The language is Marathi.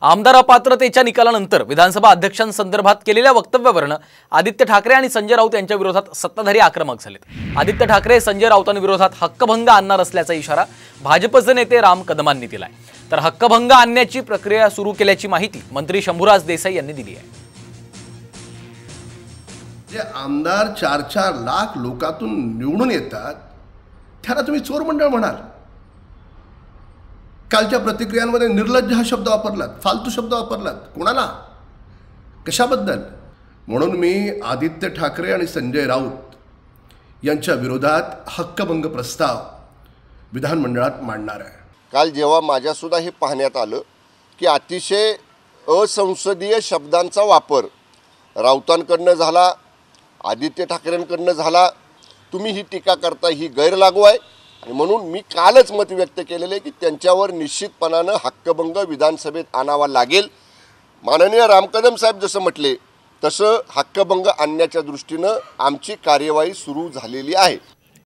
आमदार अपात्रतेच्या निकालानंतर विधानसभा अध्यक्षांसंदर्भात केलेल्या वक्तव्यावरून आदित्य ठाकरे आणि संजय राऊत यांच्या विरोधात सत्ताधारी आक्रमक झालेत। आदित्य ठाकरे संजय राऊतांविरोधात हक्कभंग आणणार असल्याचा इशारा भाजपचे नेते राम कदमांनी दिलाय। तर हक्कभंग आणण्याची प्रक्रिया सुरू केल्याची माहिती मंत्री शंभूराज देसाई यांनी दिली आहे। जे आमदार 4-4 लाख लोकांतून निवडून येतात त्याला तुम्ही चोर मंडळ म्हणाल। कालच्या प्रतिक्रियांमध्ये निर्लज्ज हा शब्द वापरलात, फालतू शब्द वापरलात। कोणाला, कशाबद्दल? म्हणून मी आदित्य ठाकरे आणि संजय राऊत यांच्या विरोधात हक्कभंग प्रस्ताव विधानमंडळात मांडणार आहे। काल जेव्हा माझ्यासुद्धा हे पाहण्यात आलं की अतिशय असंसदीय शब्दांचा वापर राऊतांकडनं झाला, आदित्य ठाकरेंकडनं झाला, तुम्ही ही टीका करता ही गैरलागू आहे आणि म्हणून मी कालच मत व्यक्त केलेले की त्यांच्यावर निश्चितपणानं हक्कभंग विधानसभेत आणावा लागेल। माननीय राम कदम साहेब जसं म्हटले तसं हक्कभंग आणण्याच्या दृष्टीनं आमची कार्यवाही सुरू झालेली आहे।